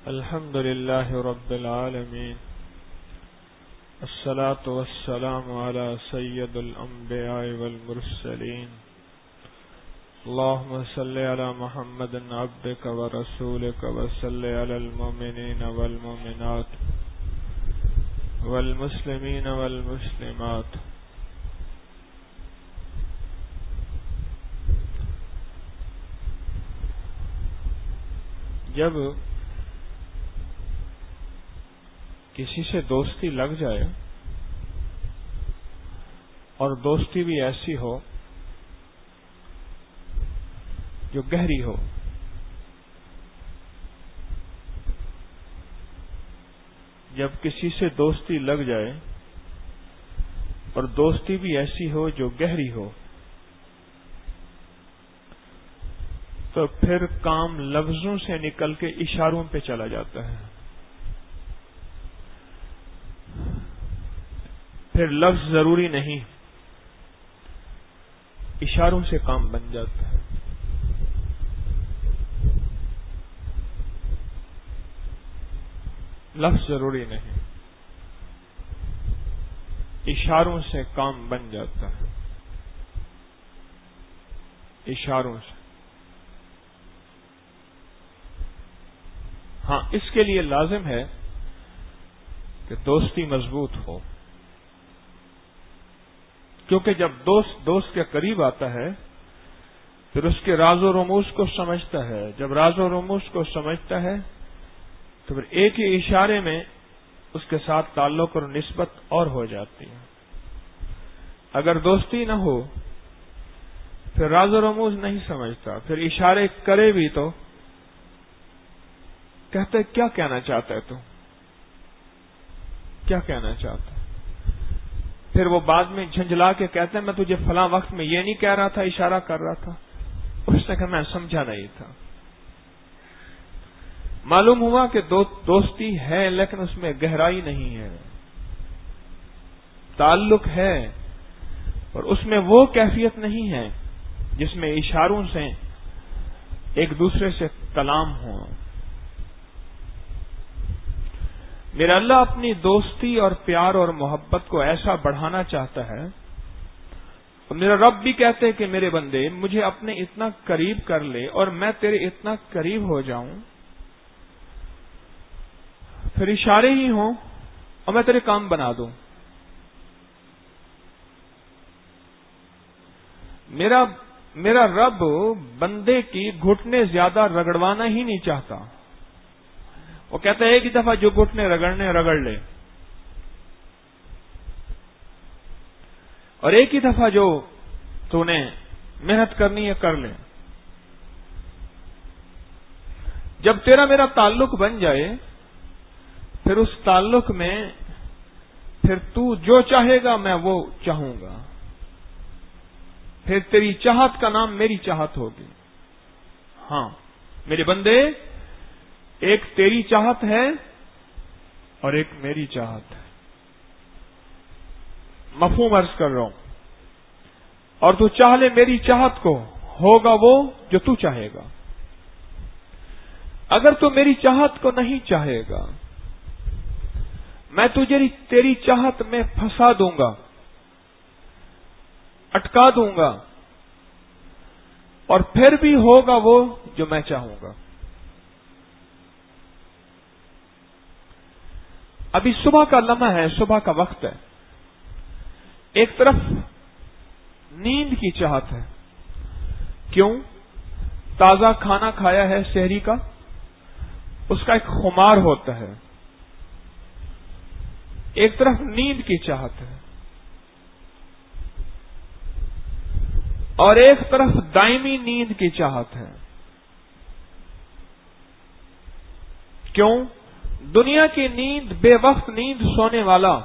الحمد لله رب العالمين الصلاة والسلام على سيد الأنبياء والمرسلين اللهم صل على محمد عبدك ورسولك وصل على المؤمنين والمؤمنات والمسلمين والمسلمات. جب کسی سے دوستی لگ جائے اور دوستی بھی ایسی ہو جو گہری ہو، جب کسی سے دوستی لگ جائے اور دوستی بھی ایسی ہو جو گہری ہو، تو پھر کام لفظوں سے نکل کے اشاروں پہ چلا جاتا ہے. پھر لفظ ضروری نہیں، اشاروں سے کام بن جاتا ہے. لفظ ضروری نہیں، اشاروں سے کام بن جاتا ہے. اشاروں سے. ہاں، اس کے لیے لازم ہے کہ دوستی مضبوط ہو، کیونکہ جب دوست کے قریب آتا ہے پھر اس کے راز و رموز کو سمجھتا ہے. جب راز و رموز کو سمجھتا ہے تو پھر ایک ہی اشارے میں اس کے ساتھ تعلق اور نسبت اور ہو جاتی ہے. اگر دوستی نہ ہو پھر راز و رموز نہیں سمجھتا، پھر اشارے کرے بھی تو کہتے کیا کہنا چاہتا ہے تو کیا کہنا چاہتا ہے. پھر وہ بعد میں جھنجھلا کے کہتے ہیں میں تجھے فلاں وقت میں یہ نہیں کہہ رہا تھا، اشارہ کر رہا تھا. اس نے کہا میں سمجھا نہیں تھا. معلوم ہوا کہ دوستی ہے لیکن اس میں گہرائی نہیں ہے. تعلق ہے اور اس میں وہ کیفیت نہیں ہے جس میں اشاروں سے ایک دوسرے سے کلام ہو. میرا اللہ اپنی دوستی اور پیار اور محبت کو ایسا بڑھانا چاہتا ہے، اور میرا رب بھی کہتے ہیں کہ میرے بندے مجھے اپنے اتنا قریب کر لے اور میں تیرے اتنا قریب ہو جاؤں، پھر اشارے ہی ہوں اور میں تیرے کام بنا دوں. میرا رب بندے کی گھٹنے زیادہ رگڑوانا ہی نہیں چاہتا. وہ کہتا ہے ایک ہی دفعہ جو گھٹنے رگڑنے رگڑ لے، اور ایک ہی دفعہ جو تو نے محنت کرنی ہے کر لے. جب تیرا میرا تعلق بن جائے پھر اس تعلق میں پھر تو جو چاہے گا میں وہ چاہوں گا. پھر تیری چاہت کا نام میری چاہت ہوگی. ہاں میرے بندے، ایک تیری چاہت ہے اور ایک میری چاہت ہے. مفہوم عرض کر رہا ہوں. اور تو چاہ لے میری چاہت کو، ہوگا وہ جو تو چاہے گا. اگر تو میری چاہت کو نہیں چاہے گا میں تجھے تیری چاہت میں پھنسا دوں گا، اٹکا دوں گا، اور پھر بھی ہوگا وہ جو میں چاہوں گا. ابھی صبح کا لمحہ ہے، صبح کا وقت ہے. ایک طرف نیند کی چاہت ہے. کیوں؟ تازہ کھانا کھایا ہے سحری کا، اس کا ایک خمار ہوتا ہے. ایک طرف نیند کی چاہت ہے اور ایک طرف دائمی نیند کی چاہت ہے. کیوں؟ دنیا کی نیند بے وقت نیند سونے والا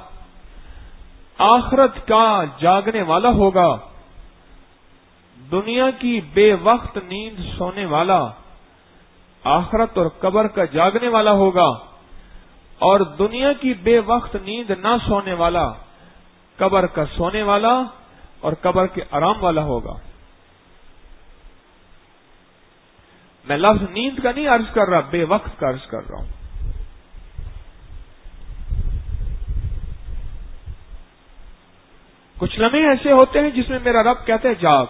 آخرت کا جاگنے والا ہوگا. دنیا کی بے وقت نیند سونے والا آخرت اور قبر کا جاگنے والا ہوگا، اور دنیا کی بے وقت نیند نہ سونے والا قبر کا سونے والا اور قبر کے آرام والا ہوگا. میں لفظ نیند کا نہیں عرض کر رہا، بے وقت کا عرض کر رہا ہوں. کچھ لمحے ایسے ہوتے ہیں جس میں میرا رب کہتا ہے جاگ،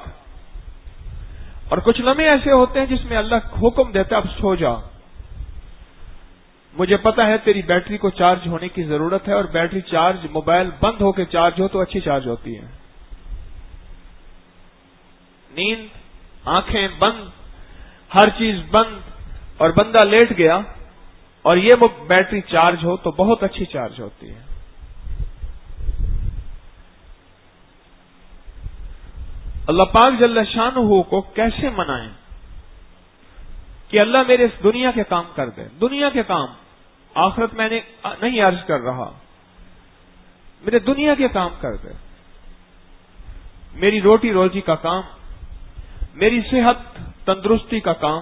اور کچھ لمحے ایسے ہوتے ہیں جس میں اللہ حکم دیتا ہے اب سو جا۔ مجھے پتا ہے تیری بیٹری کو چارج ہونے کی ضرورت ہے، اور بیٹری چارج، موبائل بند ہو کے چارج ہو تو اچھی چارج ہوتی ہے۔ نیند، آنکھیں بند، ہر چیز بند، اور بندہ لیٹ گیا اور یہ بیٹری چارج ہو تو بہت اچھی چارج ہوتی ہے۔ اللہ پاک جل شانہ کو کیسے منائیں کہ اللہ میرے اس دنیا کے کام کر دے، دنیا کے کام، آخرت میں نے نہیں عرض کر رہا، میرے دنیا کے کام کر دے، میری روٹی روزی کا کام، میری صحت تندرستی کا کام،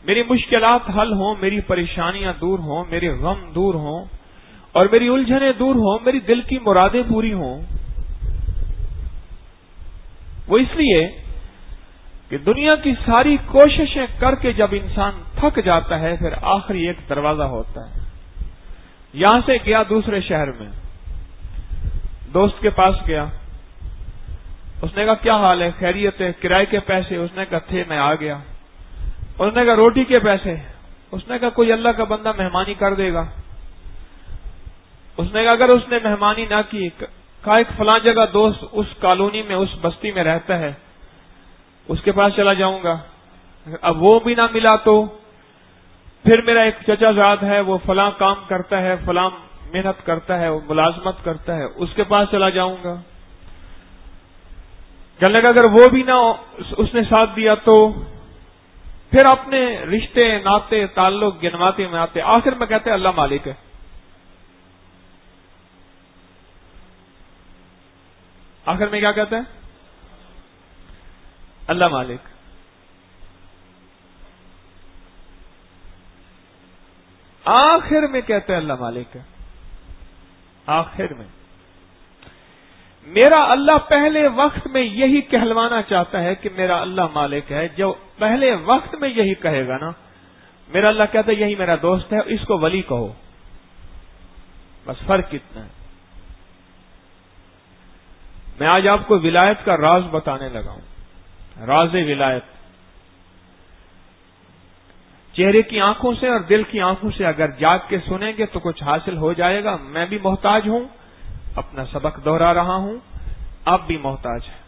میری مشکلات حل ہوں، میری پریشانیاں دور ہوں، میرے غم دور ہوں، اور میری الجھنیں دور ہوں، میری دل کی مرادیں پوری ہوں۔ وہ اس لیے کہ دنیا کی ساری کوششیں کر کے جب انسان تھک جاتا ہے پھر آخری ایک دروازہ ہوتا ہے۔ یہاں سے گیا دوسرے شہر میں، دوست کے پاس گیا، اس نے کہا کیا حال ہے، خیریت ہے، کرائے کے پیسے، اس نے کہا تھے، میں آ گیا۔ اس نے کہا روٹی کے پیسے، اس نے کہا کوئی اللہ کا بندہ مہمانی کر دے گا۔ اس نے کہا اگر اس نے مہمانی نہ کی، کہا ایک فلاں جگہ دوست اس کالونی میں، اس بستی میں رہتا ہے، اس کے پاس چلا جاؤں گا۔ اب وہ بھی نہ ملا تو پھر میرا ایک چچا زاد ہے، وہ فلاں کام کرتا ہے، فلاں محنت کرتا ہے، وہ ملازمت کرتا ہے، اس کے پاس چلا جاؤں گا۔ کہنے لگا اگر وہ بھی نہ اس نے ساتھ دیا تو پھر اپنے رشتے ناطے تعلق گنواتے میں آتے، آخر میں کہتے ہیں اللہ مالک ہے۔ آخر میں کیا کہتا ہے؟ اللہ مالک۔ آخر میں کہتے ہیں اللہ مالک ہے، آخر میں۔ میرا اللہ پہلے وقت میں یہی کہلوانا چاہتا ہے کہ میرا اللہ مالک ہے، جو پہلے وقت میں یہی کہے گا نا، میرا اللہ کہتا ہے یہی میرا دوست ہے، اس کو ولی کہو، بس فرق کتنا ہے۔ میں آج آپ کو ولایت کا راز بتانے لگا ہوں، راز ولایت۔ چہرے کی آنکھوں سے اور دل کی آنکھوں سے اگر جاگ کے سنیں گے تو کچھ حاصل ہو جائے گا۔ میں بھی محتاج ہوں، اپنا سبق دہرا رہا ہوں، آپ بھی محتاج ہیں۔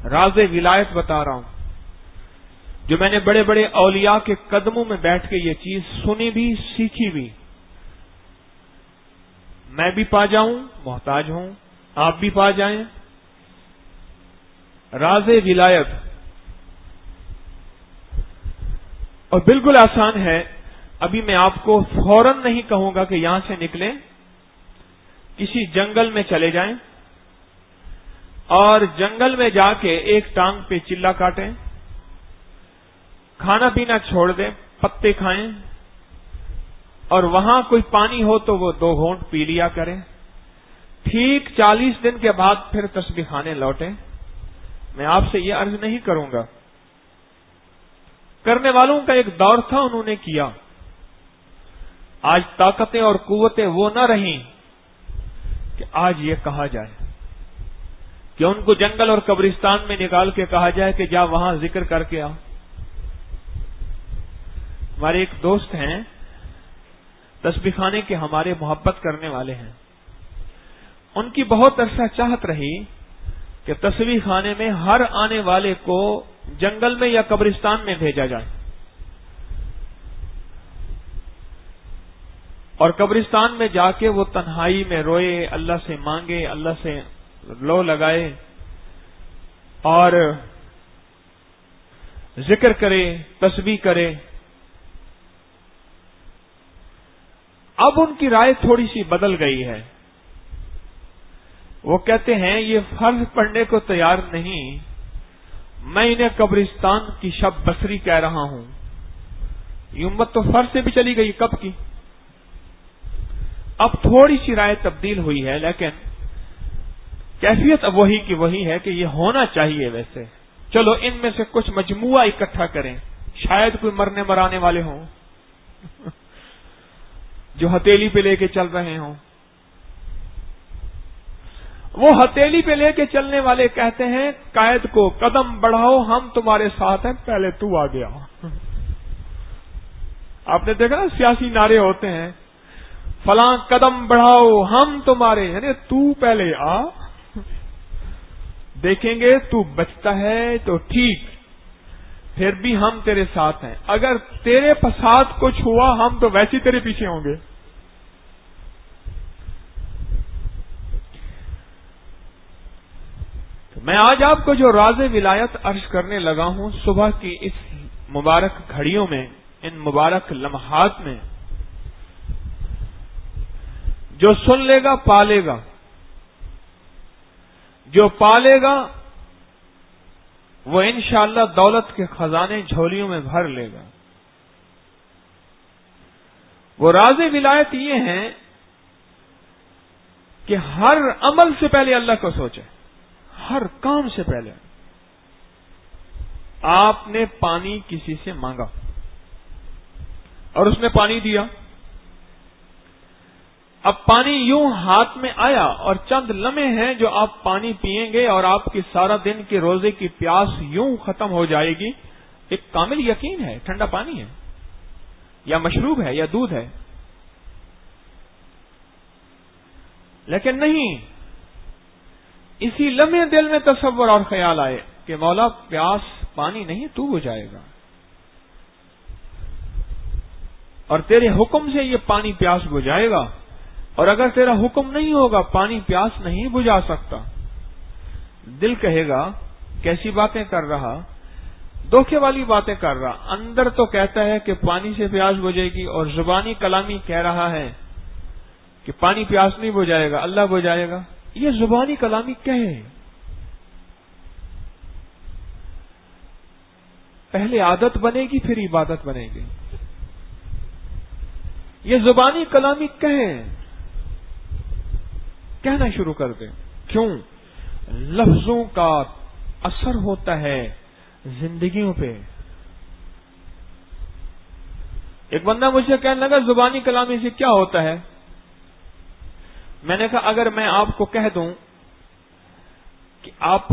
راز ولایت بتا رہا ہوں، جو میں نے بڑے بڑے اولیاء کے قدموں میں بیٹھ کے یہ چیز سنی بھی، سیکھی بھی۔ میں بھی پا جاؤں، محتاج ہوں، آپ بھی پا جائیں۔ راز ولایت، اور بالکل آسان ہے۔ ابھی میں آپ کو فوراً نہیں کہوں گا کہ یہاں سے نکلیں، کسی جنگل میں چلے جائیں اور جنگل میں جا کے ایک ٹانگ پہ چلا کاٹیں، کھانا پینا چھوڑ دیں، پتے کھائیں، اور وہاں کوئی پانی ہو تو وہ 2 گھونٹ پی لیا کریں۔ ٹھیک 40 دن کے بعد پھر تسبیح خانے لوٹیں۔ میں آپ سے یہ عرض نہیں کروں گا، کرنے والوں کا ایک دور تھا، انہوں نے کیا۔ آج طاقتیں اور قوتیں وہ نہ رہیں کہ آج یہ کہا جائے کہ ان کو جنگل اور قبرستان میں نکال کے کہا جائے کہ جا وہاں ذکر کر کے آ۔ ہمارے ایک دوست ہیں، تسبیح خانے کے ہمارے محبت کرنے والے ہیں، ان کی بہت عرصہ چاہت رہی کہ تسبیح خانے میں ہر آنے والے کو جنگل میں یا قبرستان میں بھیجا جائے، اور قبرستان میں جا کے وہ تنہائی میں روئے، اللہ سے مانگے، اللہ سے لو لگائے اور ذکر کرے، تسبیح کرے۔ اب ان کی رائے تھوڑی سی بدل گئی ہے، وہ کہتے ہیں یہ فرض پڑھنے کو تیار نہیں، میں انہیں قبرستان کی شب بسری کہہ رہا ہوں۔ یہ امت تو فرض سے بھی چلی گئی کب کی۔ اب تھوڑی سی رائے تبدیل ہوئی ہے، لیکن کیفیت اب وہی کی وہی ہے کہ یہ ہونا چاہیے۔ ویسے چلو ان میں سے کچھ مجموعہ اکٹھا کریں، شاید کوئی مرنے مرانے والے ہوں جو ہتھیلی پہ لے کے چل رہے ہوں۔ وہ ہتھیلی پہ لے کے چلنے والے کہتے ہیں قائد کو قدم بڑھاؤ ہم تمہارے ساتھ ہیں، پہلے تو آ گیا۔ آپ نے دیکھا نا سیاسی نعرے ہوتے ہیں، فلاں قدم بڑھاؤ ہم تمہارے، یعنی تو پہلے آ، دیکھیں گے تو بچتا ہے تو ٹھیک، پھر بھی ہم تیرے ساتھ ہیں، اگر تیرے ساتھ کچھ ہوا ہم تو ویسے تیرے پیچھے ہوں گے۔ میں آج آپ کو جو راز ولایت عرض کرنے لگا ہوں، صبح کی اس مبارک گھڑیوں میں، ان مبارک لمحات میں، جو سن لے گا پالے گا، جو پالے گا وہ انشاءاللہ دولت کے خزانے جھولیوں میں بھر لے گا۔ وہ راز ولایت یہ ہیں کہ ہر عمل سے پہلے اللہ کو سوچے، ہر کام سے پہلے۔ آپ نے پانی کسی سے مانگا اور اس نے پانی دیا، اب پانی یوں ہاتھ میں آیا اور چند لمحے ہیں جو آپ پانی پیئیں گے اور آپ کی سارا دن کے روزے کی پیاس یوں ختم ہو جائے گی۔ ایک کامل یقین ہے ٹھنڈا پانی ہے یا مشروب ہے یا دودھ ہے، لیکن نہیں، اسی لمحے دل میں تصور اور خیال آئے کہ مولا پیاس پانی نہیں تو بجھائے گا، اور تیرے حکم سے یہ پانی پیاس بجھائے گا، اور اگر تیرا حکم نہیں ہوگا پانی پیاس نہیں بجھا سکتا۔ دل کہے گا کیسی باتیں کر رہا، دھوکے والی باتیں کر رہا، اندر تو کہتا ہے کہ پانی سے پیاس بجھے گی، اور زبانی کلامی کہہ رہا ہے کہ پانی پیاس نہیں بجھائے گا، اللہ بجھائے گا۔ یہ زبانی کلامی کہے، پہلے عادت بنے گی پھر عبادت بنے گی۔ یہ زبانی کلامی کہنا شروع کر دیں۔ کیوں؟ لفظوں کا اثر ہوتا ہے زندگیوں پہ۔ ایک بندہ مجھ سے کہنے لگا زبانی کلامی سے کیا ہوتا ہے؟ میں نے کہا اگر میں آپ کو کہہ دوں کہ آپ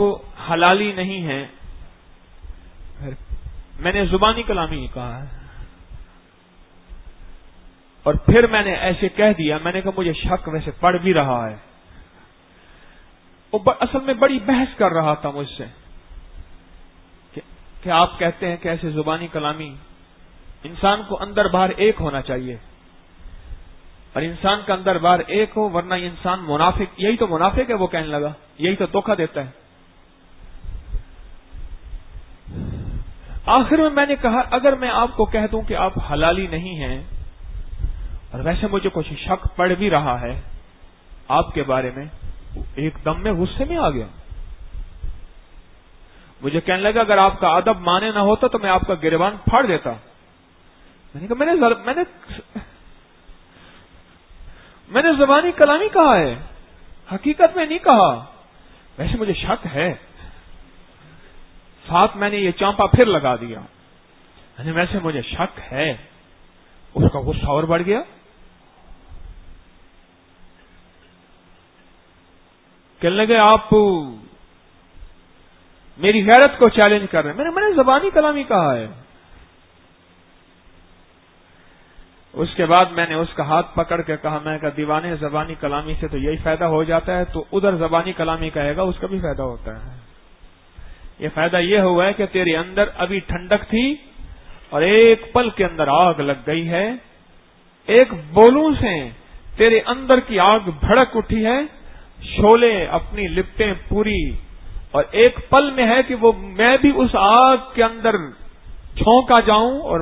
حلالی نہیں ہیں، میں نے زبانی کلامی کہا ہے، اور پھر میں نے ایسے کہہ دیا، میں نے کہا مجھے شک ویسے پڑ بھی رہا ہے، وہ اصل میں بڑی بحث کر رہا تھا مجھ سے کہ آپ کہتے ہیں کہ ایسے زبانی کلامی، انسان کو اندر باہر ایک ہونا چاہیے، اور انسان کا اندر باہر ایک ہو، ورنہ انسان منافق، یہی تو منافق ہے، وہ کہنے لگا یہی تو دھوکہ دیتا ہے۔ آخر میں نے کہا اگر میں آپ کو کہہ دوں کہ آپ حلالی نہیں ہیں، اور ویسے مجھے کچھ شک پڑ بھی رہا ہے آپ کے بارے میں، ایک دم میں غصے میں آ گیا، مجھے کہنے لگا اگر آپ کا ادب مانے نہ ہوتا تو میں آپ کا گریبان پھاڑ دیتا۔ میں نے کہا میں نے زبانی کلامی کہا ہے، حقیقت میں نہیں کہا، ویسے مجھے شک ہے۔ ساتھ میں نے یہ چانپا پھر لگا دیا، یعنی ویسے مجھے شک ہے۔ اس کا غصہ اور بڑھ گیا، کہنے لگے آپ میری غیرت کو چیلنج کر رہے ہیں۔ میں نے زبانی کلامی کہا ہے۔ اس کے بعد میں نے اس کا ہاتھ پکڑ کے کہا، میں کہا دیوانے زبانی کلامی سے تو یہی فائدہ ہو جاتا ہے، تو ادھر زبانی کلامی کہے گا اس کا بھی فائدہ ہوتا ہے۔ یہ فائدہ یہ ہوا ہے کہ تیرے اندر ابھی ٹھنڈک تھی اور ایک پل کے اندر آگ لگ گئی ہے، ایک بولوں سے تیرے اندر کی آگ بھڑک اٹھی ہے، شعلے اپنی لپٹیں پوری، اور ایک پل میں ہے کہ وہ میں بھی اس آگ کے اندر جھونکا جاؤں، اور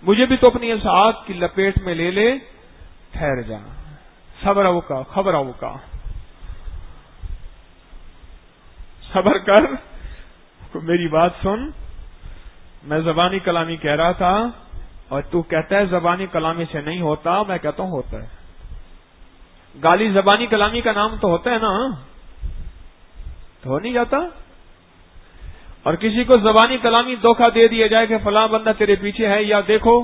مجھے بھی تو اپنی اس آگ کی لپیٹ میں لے لے، ٹھہر جا، صبر اوکا خبر اوکا، صبر کر، میری بات سن، میں زبانی کلامی کہہ رہا تھا اور تو کہتا ہے زبانی کلامی سے نہیں ہوتا، میں کہتا ہوں ہوتا ہے۔ گالی زبانی کلامی کا نام تو ہوتا ہے نا، تو ہو نہیں جاتا؟ اور کسی کو زبانی کلامی دھوکہ دے دیا جائے کہ فلاں بندہ تیرے پیچھے ہے، یا دیکھو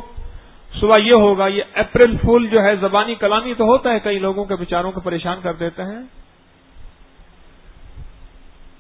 صبح یہ ہوگا، یہ اپریل فول جو ہے زبانی کلامی تو ہوتا ہے، کئی لوگوں کے بیچاروں کو پریشان کر دیتا ہے۔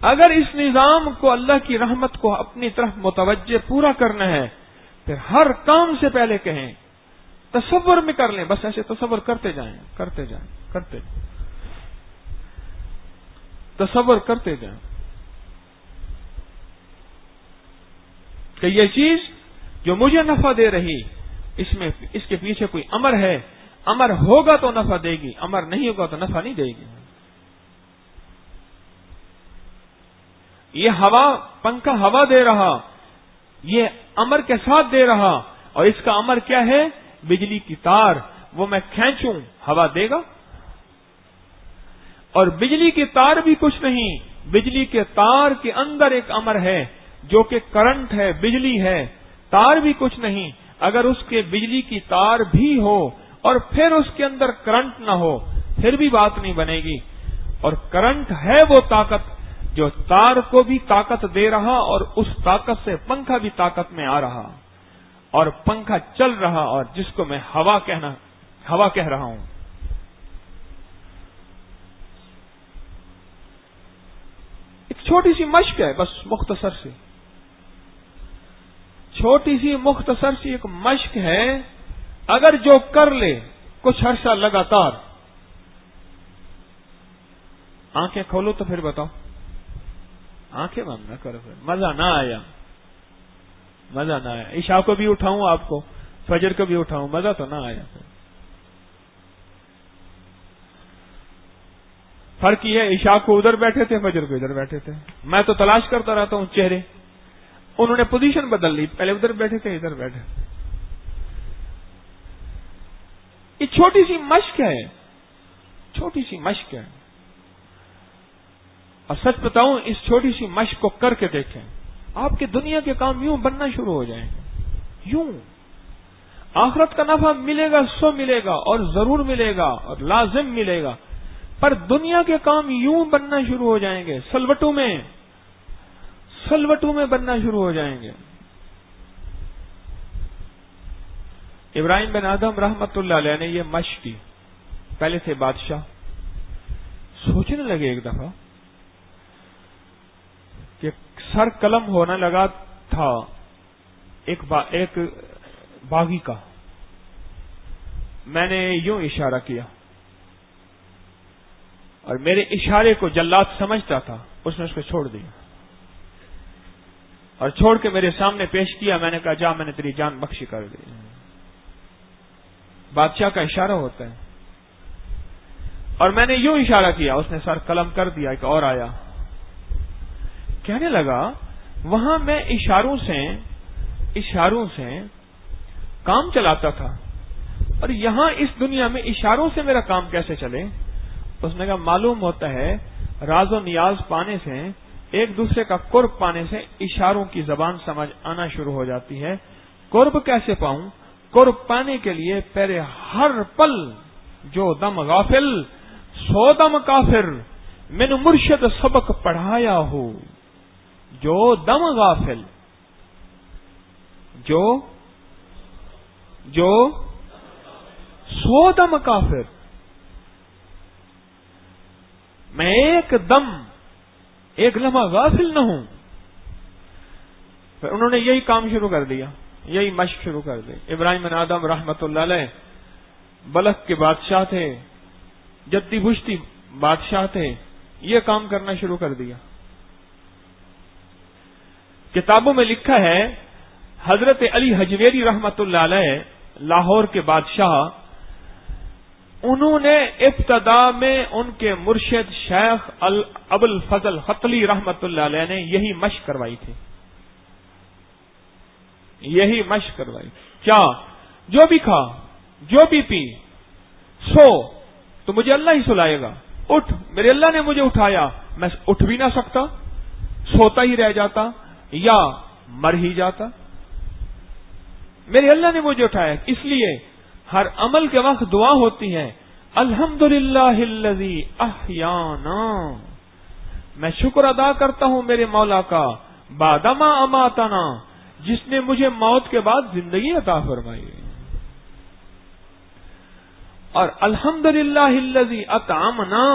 اگر اس نظام کو اللہ کی رحمت کو اپنی طرف متوجہ پورا کرنا ہے، پھر ہر کام سے پہلے کہیں تصور میں کر لیں، بس ایسے تصور کرتے جائیں کرتے جائیں کرتے جائیں، تصور کرتے جائیں کہ یہ چیز جو مجھے نفع دے رہی، اس کے پیچھے کوئی امر ہے، امر ہوگا تو نفع دے گی، امر نہیں ہوگا تو نفع نہیں دے گی۔ یہ ہوا، پنکھا ہوا دے رہا، یہ امر کے ساتھ دے رہا، اور اس کا امر کیا ہے؟ بجلی کی تار، وہ میں کھینچوں ہوا دے گا؟ اور بجلی کی تار بھی کچھ نہیں، بجلی کے تار کے اندر ایک امر ہے جو کہ کرنٹ ہے، بجلی ہے، تار بھی کچھ نہیں۔ اگر اس کے بجلی کی تار بھی ہو اور پھر اس کے اندر کرنٹ نہ ہو، پھر بھی بات نہیں بنے گی۔ اور کرنٹ ہے وہ طاقت جو تار کو بھی طاقت دے رہا، اور اس طاقت سے پنکھا بھی طاقت میں آ رہا، اور پنکھا چل رہا، اور جس کو میں ہوا کہہ رہا ہوں۔ ایک چھوٹی سی مشق ہے، بس مختصر سی، چھوٹی سی مختصر سی ایک مشق ہے، اگر جو کر لے کچھ عرصہ لگاتار، آنکھیں کھولو تو پھر بتاؤ، آنکھیں بند نہ کرو، پھر مزہ نہ آیا، مزہ نہ آیا، عشاء کو بھی اٹھاؤں آپ کو، فجر کو بھی اٹھاؤں، مزہ تو نہ آیا۔ پھر فرق یہ ہے، عشاء کو ادھر بیٹھے تھے، فجر کو ادھر بیٹھے تھے، میں تو تلاش کرتا رہتا ہوں چہرے، انہوں نے پوزیشن بدل لی، پہلے ادھر بیٹھے تھے، ادھر بیٹھے۔ یہ چھوٹی سی مشق ہے، چھوٹی سی مشق ہے، اور سچ بتاؤں اس چھوٹی سی مشق کو کر کے دیکھیں، آپ کے دنیا کے کام یوں بننا شروع ہو جائیں گے، یوں۔ آخرت کا نفع ملے گا سو ملے گا، اور ضرور ملے گا، اور لازم ملے گا، پر دنیا کے کام یوں بننا شروع ہو جائیں گے، سلوٹوں میں بننا شروع ہو جائیں گے۔ ابراہیم بن آدم رحمت اللہ علیہ نے یہ مشق کی، پہلے تھے بادشاہ، سوچنے لگے ایک دفعہ کہ سر قلم ہونے لگا تھا ایک باغی کا، میں نے یوں اشارہ کیا، اور میرے اشارے کو جلاد سمجھتا تھا، اس نے اس کو چھوڑ دیا، اور چھوڑ کے میرے سامنے پیش کیا، میں نے کہا جا، میں نے تیری جان بخشی کر دی۔ بادشاہ کا اشارہ ہوتا ہے، اور میں نے یوں اشارہ کیا، اس نے سر قلم کر دیا، ایک اور آیا، کہنے لگا وہاں میں اشاروں سے کام چلاتا تھا، اور یہاں اس دنیا میں اشاروں سے میرا کام کیسے چلے؟ اس نے کہا معلوم ہوتا ہے راز و نیاز پانے سے، ایک دوسرے کا قرب پانے سے اشاروں کی زبان سمجھ آنا شروع ہو جاتی ہے۔ قرب کیسے پاؤں؟ قرب پانے کے لیے پہلے ہر پل جو دم غافل سو دم کافر، میں نے مرشد سبق پڑھایا ہو، جو دم غافل، جو سو دم کافر، میں ایک دم ایک لمحہ غافل نہ ہوں۔ پھر انہوں نے یہی کام شروع کر دیا، یہی مشق شروع کر دی۔ ابراہیم بن آدم رحمت اللہ علیہ بلخ کے بادشاہ تھے، جدی بشتی بادشاہ تھے، یہ کام کرنا شروع کر دیا۔ کتابوں میں لکھا ہے حضرت علی حجویری رحمت اللہ علیہ لاہور کے بادشاہ، انہوں نے ابتدا میں ان کے مرشد شیخ ابو الفضل ختلی رحمت اللہ علیہ نے یہی مشق کروائی تھی، یہی مشق کروائی۔ کیا؟ جو بھی کھا، جو بھی پی، سو تو مجھے اللہ ہی سلائے گا، اٹھ میرے اللہ نے مجھے اٹھایا، میں اٹھ بھی نہ سکتا، سوتا ہی رہ جاتا یا مر ہی جاتا، میرے اللہ نے مجھے اٹھایا۔ اس لیے ہر عمل کے وقت دعا ہوتی ہے، الحمدللہ الذی احیانا، میں شکر ادا کرتا ہوں میرے مولا کا، بعدما اماتنا، جس نے مجھے موت کے بعد زندگی عطا فرمائی، اور الحمدللہ الذی اطعمنا،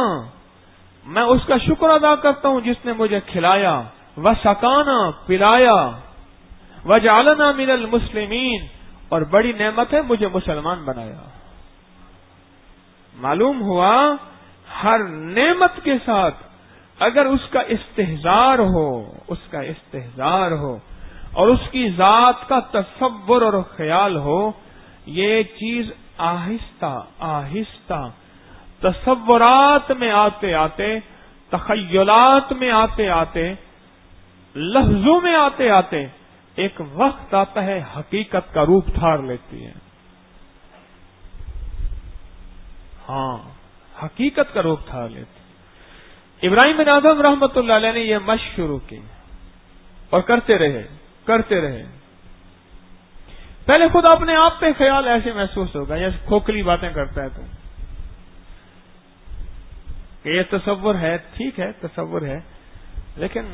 میں اس کا شکر ادا کرتا ہوں جس نے مجھے کھلایا، وسقانا، پلایا، وجعلنا من المسلمین، اور بڑی نعمت ہے مجھے مسلمان بنایا۔ معلوم ہوا ہر نعمت کے ساتھ اگر اس کا استحضار ہو اور اس کی ذات کا تصور اور خیال ہو، یہ چیز آہستہ آہستہ تصورات میں آتے آتے، تخیلات میں آتے آتے، لفظوں میں آتے آتے ایک وقت آتا ہے حقیقت کا روپ دھار لیتی ہے۔ ہاں، حقیقت کا روپ دھار لیتی ہے۔ ابراہیم بن آدم رحمت اللہ علیہ نے یہ مشق شروع کی اور کرتے رہے۔ پہلے خود اپنے آپ پہ خیال ایسے محسوس ہوگا، یا کھوکھلی باتیں کرتا ہے تو کہ یہ تصور ہے، ٹھیک ہے تصور ہے، لیکن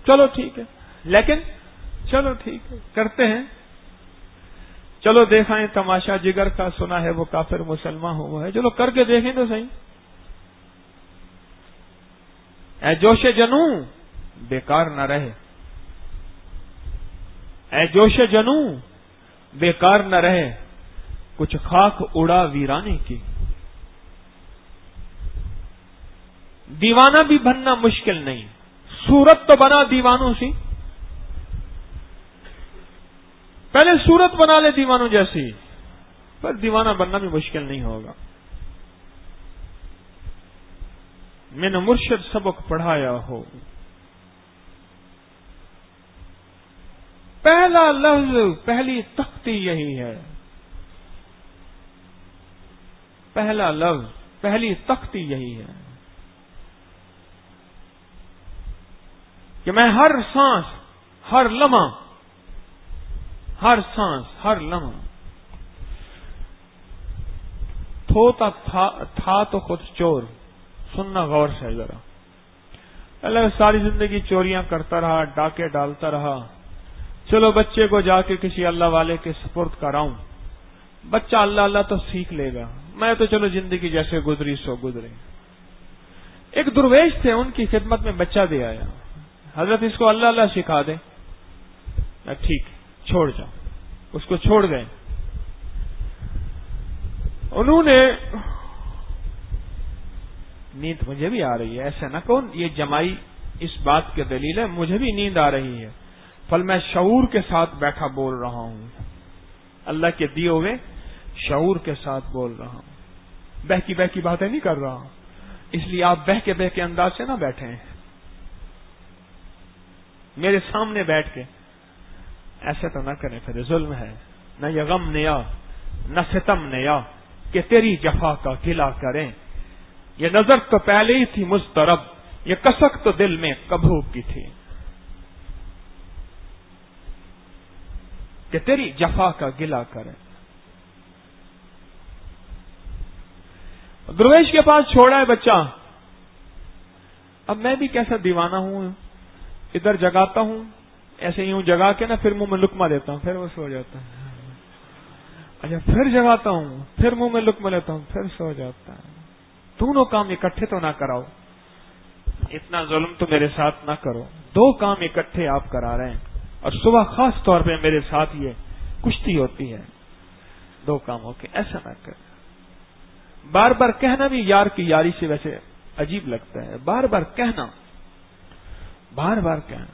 چلو ٹھیک ہے کرتے ہیں، چلو دیکھائیں تماشا جگر کا، سنا ہے وہ کافر مسلمان ہوا ہے، چلو کر کے دیکھیں تو صحیح۔ اے جوش جنوں بیکار نہ رہے، اے جوش جنوں بیکار نہ رہے، کچھ خاک اڑا ویرانے کی۔ دیوانہ بھی بننا مشکل نہیں، صورت تو بنا دیوانوں سی، پہلے صورت بنا لے دیوانوں جیسی، پر دیوانہ بننا بھی مشکل نہیں ہوگا۔ میں نے مرشد سبق پڑھایا ہو، پہلا لفظ پہلی تختی یہی ہے، پہلا لفظ پہلی تختی یہی ہے کہ میں ہر سانس، ہر لمحہ، ہر سانس، ہر لمحہ تھا تو خود چور۔ سننا غور سے ذرا، اللہ ساری زندگی چوریاں کرتا رہا، ڈاکے ڈالتا رہا، چلو بچے کو جا کے کسی اللہ والے کے سپرد کراؤں، بچہ اللہ اللہ تو سیکھ لے گا، میں تو چلو زندگی جیسے گزری سو گزرے۔ ایک درویش تھے، ان کی خدمت میں بچہ دے آیا، حضرت اس کو اللہ اللہ سکھا دیں۔ ٹھیک، چھوڑ جاؤ، اس کو چھوڑ گئے۔ انہوں نے، نیند مجھے بھی آ رہی ہے، ایسا نہ کون یہ جمائی اس بات کی دلیل ہے، مجھے بھی نیند آ رہی ہے، پھل میں شعور کے ساتھ بیٹھا بول رہا ہوں، اللہ کے دیے ہوئے شعور کے ساتھ بول رہا ہوں، بہکی بہکی باتیں نہیں کر رہا، اس لیے آپ بہکے بہکے انداز سے نہ بیٹھیں، میرے سامنے بیٹھ کے ایسا تو نہ کریں، پھر ظلم ہے، نہ یہ غم نیا نہ ستم نیا کہ تیری جفا کا گلہ کریں، یہ نظر تو پہلے ہی تھی مضطرب، یہ کسک تو دل میں کبھو کی تھی کہ تیری جفا کا گلہ کریں۔ درویش کے پاس چھوڑا ہے بچہ، اب میں بھی کیسا دیوانہ ہوں، ادھر جگاتا ہوں، ایسے ہی ہوں جگا کے نا، پھر منہ میں لقمہ دیتا ہوں، پھر وہ سو جاتا ہے، اچھا پھر جگاتا ہوں، پھر منہ میں لقمہ لیتا ہوں، پھر سو جاتا ہے۔ دونوں کام اکٹھے تو نہ کراؤ، اتنا ظلم تو میرے ساتھ نہ کرو، دو کام اکٹھے آپ کرا رہے ہیں، اور صبح خاص طور پہ میرے ساتھ یہ کشتی ہوتی ہے، دو کاموں کے، ایسا نہ کر۔ بار بار کہنا بھی یار کی یاری سے ویسے عجیب لگتا ہے، بار بار کہنا، بار بار کہنا۔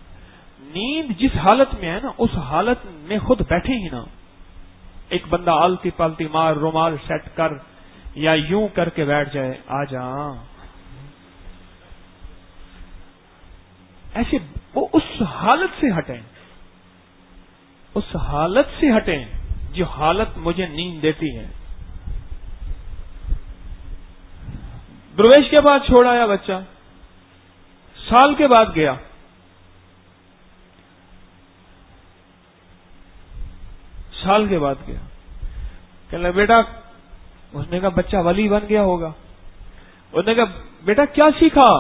نیند جس حالت میں ہے نا، اس حالت میں خود بیٹھے ہی نا، ایک بندہ آلتی پالتی مار رومال سیٹ کر یا یوں کر کے بیٹھ جائے، آ جا، ایسے وہ اس حالت سے ہٹیں، اس حالت سے ہٹیں جو حالت مجھے نیند دیتی ہے۔ درویش کے بعد چھوڑایا بچہ، سال کے بعد گیا، سال کے بعد گیا، کہنے لگا بیٹا، اس نے کہا بچہ ولی بن گیا ہوگا، اس نے کہا بیٹا کیا سیکھا؟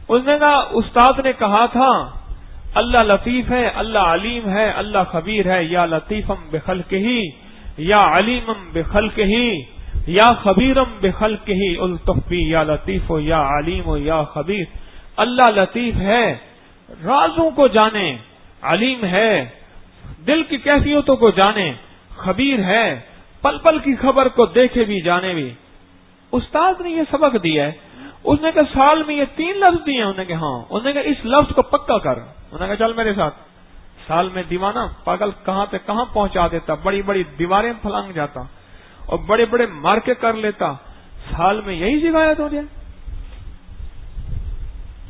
اس نے کہا استاد نے کہا تھا اللہ لطیف ہے، اللہ علیم ہے، اللہ خبیر ہے، یا لطیفم بخلقہ یا علیمم بخلقہ یا خبیرم بخلقہ الطف بی یا لطیف یا علیم یا خبیر. اللہ لطیف ہے، رازوں کو جانے، علیم ہے، دل کی کیفیتوں کو جانے، خبیر ہے، پل پل کی خبر کو دیکھے بھی جانے بھی. استاد نے یہ سبق دیا ہے. اس نے کہا سال میں یہ 3 لفظ دیے ہیں. انہوں نے کہا ہاں. انہوں نے کہا اس لفظ کو پکا کر. انہوں نے کہا چل میرے ساتھ. سال میں دیوانہ پاگل کہاں سے کہاں پہنچا دیتا، بڑی بڑی دیواریں پھلانگ جاتا اور بڑے بڑے مارکے کر لیتا. سال میں یہی سکھایا تو جائے.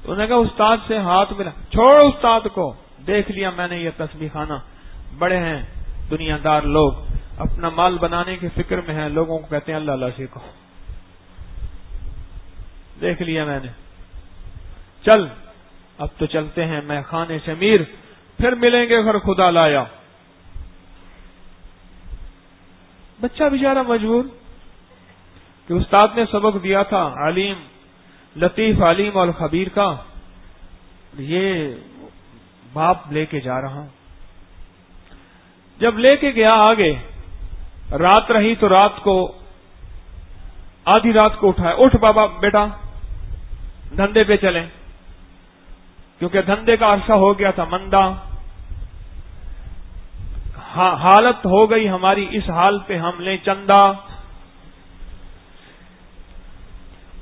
انہوں نے کہا استاد سے ہاتھ ملا. چھوڑ استاد کو. دیکھ لیا میں نے یہ تسبیح خانہ، بڑے ہیں دنیا دار لوگ، اپنا مال بنانے کی فکر میں ہیں، لوگوں کو کہتے ہیں اللہ اللہ سیکھو. دیکھ لیا میں نے. چل اب تو چلتے ہیں میں خانے سے میر، پھر ملیں گے اگر خدا لایا. بچہ بیچارہ مجبور کہ استاد نے سبق دیا تھا علیم لطیف علیم اور خبیر کا، یہ باپ لے کے جا رہا ہوں. جب لے کے گیا آگے، رات رہی تو رات کو آدھی رات کو اٹھایا. اٹھ بابا بیٹا دھندے پہ چلیں، کیونکہ دھندے کا عرصہ ہو گیا تھا مندہ. حالت ہو گئی ہماری اس حال پہ ہم لیں چندہ،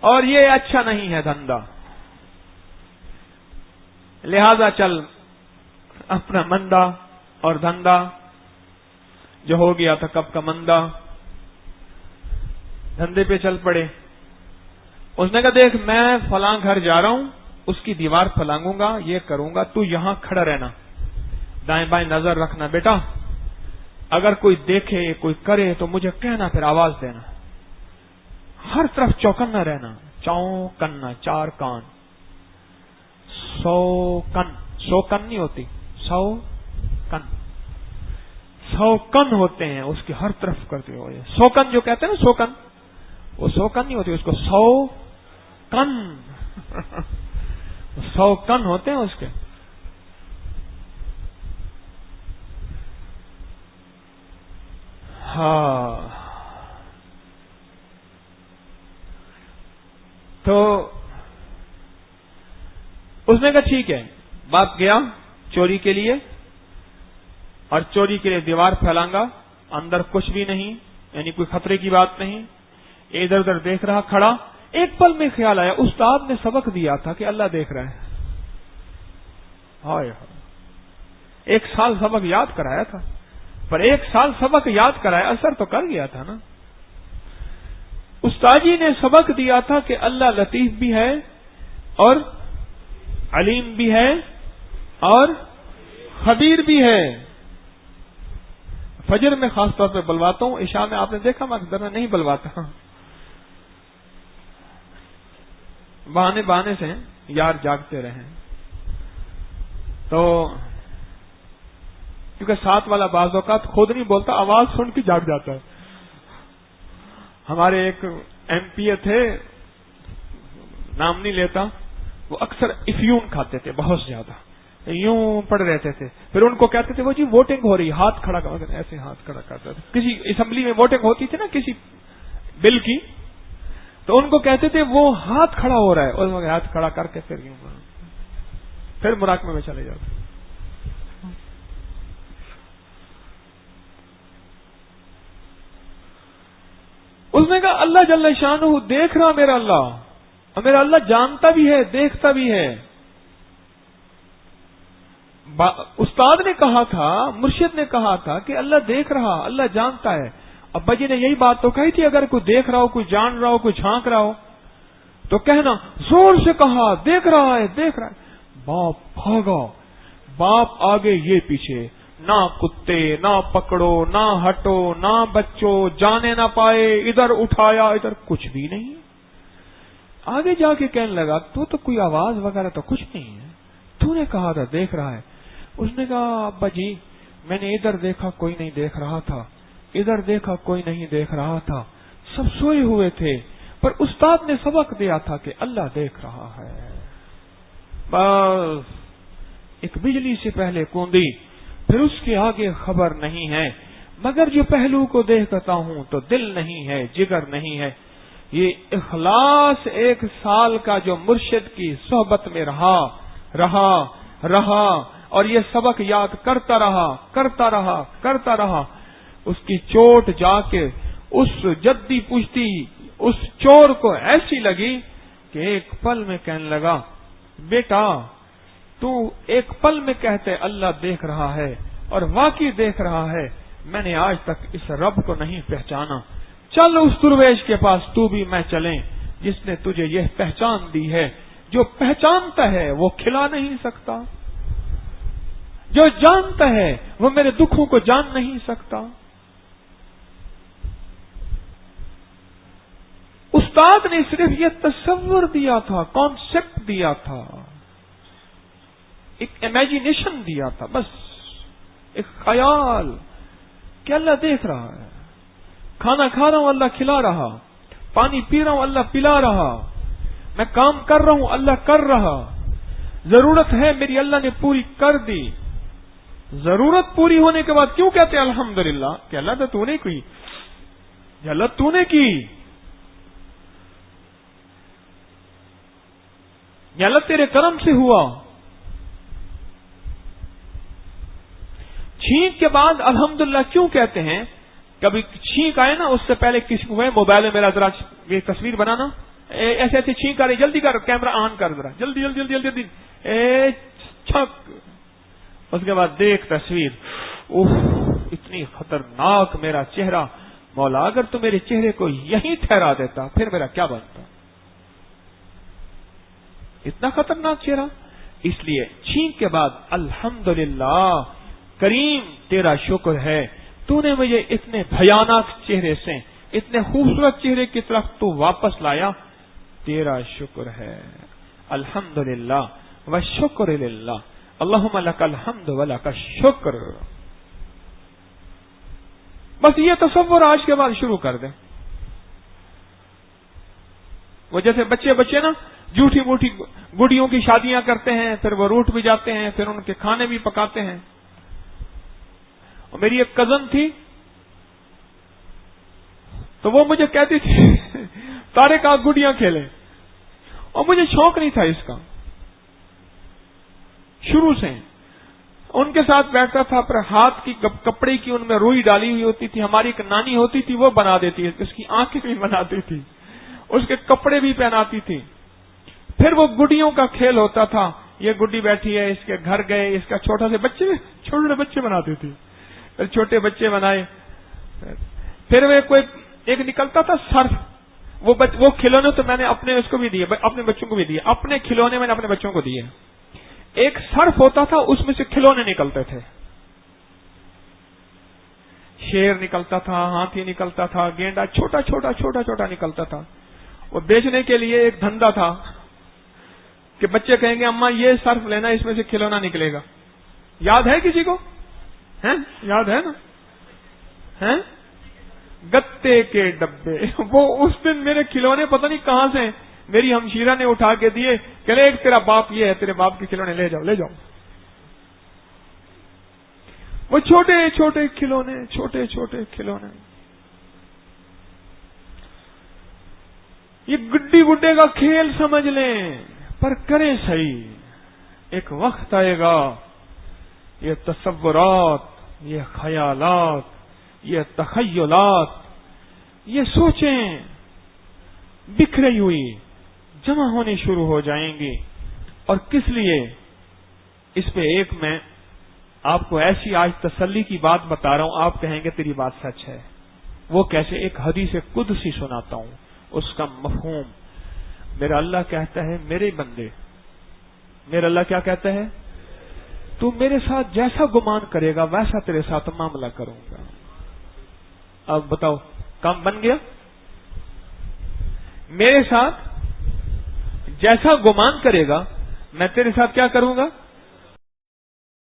اور یہ اچھا نہیں ہے دھندا، لہذا چل اپنا مندہ اور دھندا جو ہو گیا تھا کب کا مندہ، دھندے پہ چل پڑے. اس نے کہا دیکھ میں فلاں گھر جا رہا ہوں، اس کی دیوار پھلانگوں گا، یہ کروں گا، تو یہاں کھڑا رہنا، دائیں بائیں نظر رکھنا بیٹا. اگر کوئی دیکھے کوئی کرے تو مجھے کہنا، پھر آواز دینا. ہر طرف چوکنا رہنا. چوکنا 4 کان، 100 کن، 100 کن نہیں ہوتی، 100 کن، 100 کن ہوتے ہیں اس کی ہر طرف کرتے ہوئے. 100 کن جو کہتے ہیں نا 100 کن، وہ 100 کن نہیں ہوتی، اس کو 100 کن 100 کن ہوتے ہیں اس کے. ہاں تو اس نے کہا ٹھیک ہے. باپ گیا چوری کے لیے، اور چوری کے لیے دیوار پھیلانگا، اندر کچھ بھی نہیں، یعنی کوئی خطرے کی بات نہیں. ادھر ادھر دیکھ رہا کھڑا. ایک پل میں خیال آیا استاد نے سبق دیا تھا کہ اللہ دیکھ رہا ہے. ہائے ہائے، 1 سال سبق یاد کرایا تھا، پر 1 سال سبق یاد کرایا، اثر تو کر گیا تھا نا. استاد جی نے سبق دیا تھا کہ اللہ لطیف بھی ہے اور علیم بھی ہے اور خبیر بھی ہے. فجر میں خاص طور پہ بلواتا ہوں، عشاء میں آپ نے دیکھا میں اکثر نہیں بلواتا، بہانے بہانے سے یار جاگتے رہیں. تو کیونکہ ساتھ والا بعض اوقات خود نہیں بولتا، آواز سن کے جاگ جاتا ہے. ہمارے ایک ایم پی اے تھے، نام نہیں لیتا، وہ اکثر افیون کھاتے تھے بہت زیادہ، یوں پڑ رہتے تھے. پھر ان کو کہتے تھے وہ جی ووٹنگ ہو رہی، ہاتھ کھڑا کر، ایسے ہاتھ کھڑا کرتا تھا. کسی اسمبلی میں ووٹنگ ہوتی تھی نا کسی بل کی، تو ان کو کہتے تھے وہ ہاتھ کھڑا ہو رہا ہے، اور ہاتھ کھڑا کر کے پھر یوں پھر مراقبے میں چلے جاتے. اس نے کہا اللہ جل شانہ دیکھ رہا میرا اللہ، اور میرا اللہ جانتا بھی ہے دیکھتا بھی ہے. استاد نے کہا تھا، مرشد نے کہا تھا کہ اللہ دیکھ رہا، اللہ جانتا ہے. ابا جی نے یہی بات تو کہی تھی اگر کوئی دیکھ رہا ہو، کوئی جان رہا ہو، کوئی جھانک رہا ہو تو کہنا. زور سے کہا دیکھ رہا ہے دیکھ رہا ہے. باپ بھاگا، باپ آگے یہ پیچھے، نہ کتے نہ پکڑو نہ ہٹو نہ بچو، جانے نہ پائے، ادھر اٹھایا ادھر کچھ بھی نہیں. آگے جا کے کہنے لگا تو کوئی آواز وغیرہ تو کچھ نہیں ہے، تو نے کہا تھا دیکھ رہا ہے. اس نے کہا ابا جی میں نے ادھر دیکھا کوئی نہیں دیکھ رہا تھا، ادھر دیکھا کوئی نہیں دیکھ رہا تھا، سب سوئے ہوئے تھے، پر استاد نے سبق دیا تھا کہ اللہ دیکھ رہا ہے. بس ایک بجلی سے پہلے کوندی، پھر اس کے آگے خبر نہیں ہے. مگر جو پہلو کو دیکھتا ہوں تو دل نہیں ہے، جگر نہیں ہے۔ یہ اخلاص 1 سال کا جو مرشد کی صحبت میں رہا اور یہ سبق یاد کرتا رہا، اس کی چوٹ جا کے اس جدی پشتی اس چور کو ایسی لگی کہ ایک پل میں کہنے لگا، بیٹا تو ایک پل میں کہتے اللہ دیکھ رہا ہے اور واقعی دیکھ رہا ہے، میں نے آج تک اس رب کو نہیں پہچانا، چل اس درویش کے پاس تو بھی میں چلیں جس نے تجھے یہ پہچان دی ہے۔ جو پہچانتا ہے وہ کھلا نہیں سکتا، جو جانتا ہے وہ میرے دکھوں کو جان نہیں سکتا۔ استاد نے صرف یہ تصور دیا تھا، کانسیپٹ دیا تھا، ایک امیجینیشن دیا تھا، بس ایک خیال کہ اللہ دیکھ رہا ہے، کھانا کھا رہا ہوں اللہ کھلا رہا، پانی پی رہا ہوں اللہ پلا رہا، میں کام کر رہا ہوں اللہ کر رہا، ضرورت ہے میری اللہ نے پوری کر دی۔ ضرورت پوری ہونے کے بعد کیوں کہتے ہیں الحمدللہ کہ اللہ تو نے کی، اللہ تو نے کی، یا اللہ تیرے کرم سے ہوا۔ چھینک کے بعد الحمدللہ کیوں کہتے ہیں؟ کبھی چھینک آئے نا اس سے پہلے کسی کو موبائل میں میرا ذرا یہ تصویر بنانا، ایسے ایسے چھینک آ رہی، جلدی کر، کیمرہ آن کر ذرا، جلدی جلدی جلدی جلدی، چھک، اس کے بعد دیکھ تصویر، اوہ اتنی خطرناک میرا چہرہ، مولا اگر تو میرے چہرے کو یہیں ٹھہرا دیتا پھر میرا کیا بنتا، اتنا خطرناک چہرہ۔ اس لیے چھینک کے بعد الحمدللہ کریم تیرا شکر ہے، تو نے مجھے اتنے بھیانک چہرے سے اتنے خوبصورت چہرے کی طرف تو واپس لایا، تیرا شکر ہے، الحمدللہ والشکر للہ، اللہم لک الحمد ولک الشکر۔ بس یہ تصور آج کے بعد شروع کر دیں۔ وہ جیسے بچے نا جھوٹی موٹی گڑیوں کی شادیاں کرتے ہیں، پھر وہ روٹ بھی جاتے ہیں، پھر ان کے کھانے بھی پکاتے ہیں۔ اور میری ایک کزن تھی تو وہ مجھے کہتی تھی تارے کا گڑیاں کھیلیں، اور مجھے شوق نہیں تھا اس کا شروع سے۔ ان کے ساتھ بیٹھتا تھا، پر ہاتھ کی کپڑے کی ان میں روئی ڈالی ہوئی ہوتی تھی، ہماری ایک نانی ہوتی تھی وہ بنا دیتی، اس کی آنکھیں بھی بناتی تھی، اس کے کپڑے بھی پہناتی تھی۔ پھر وہ گڈیوں کا کھیل ہوتا تھا، یہ گڈی بیٹھی ہے، اس کے گھر گئے، اس کا چھوٹے بچے بناتے تھے، پھر چھوٹے بچے بنائے، پھر وہ کوئی ایک نکلتا تھا سرف، وہ کھلونے تو میں نے اپنے اس کو بھی دیے، اپنے بچوں کو بھی دیے، اپنے کھلونے میں نے اپنے بچوں کو دیے۔ ایک سرف ہوتا تھا، اس میں سے کھلونے نکلتے تھے، شیر نکلتا تھا، ہاتھی نکلتا تھا، گینڈا چھوٹا چھوٹا نکلتا تھا۔ وہ بیچنے کے لیے ایک دھندا تھا کہ بچے کہیں گے اماں یہ سرف لینا، اس میں سے کھلونا نکلے گا۔ یاد ہے کسی کو؟ یاد ہے نا؟ گتے کے ڈبے، وہ اس دن میرے کھلونے پتہ نہیں کہاں سے میری ہمشیرہ نے اٹھا کے دیے کہ ایک تیرا باپ یہ ہے، تیرے باپ کے کھلونے لے جاؤ۔ وہ چھوٹے کھلونے، یہ گڈی گڈے کا کھیل سمجھ لیں، پر کریں صحیح، ایک وقت آئے گا یہ تصورات، یہ خیالات، یہ تخیلات، یہ سوچیں بکھری ہوئی جمع ہونی شروع ہو جائیں گی۔ اور کس لیے؟ اس پہ ایک میں آپ کو ایسی آج تسلی کی بات بتا رہا ہوں، آپ کہیں گے تیری بات سچ ہے۔ وہ کیسے؟ ایک حدیث قدسی سناتا ہوں، اس کا مفہوم۔ میرا اللہ کہتا ہے میرے بندے، میرا اللہ کیا کہتا ہے؟ تو میرے ساتھ جیسا گمان کرے گا ویسا تیرے ساتھ معاملہ کروں گا۔ اب بتاؤ کام بن گیا؟ میرے ساتھ جیسا گمان کرے گا میں تیرے ساتھ کیا کروں گا؟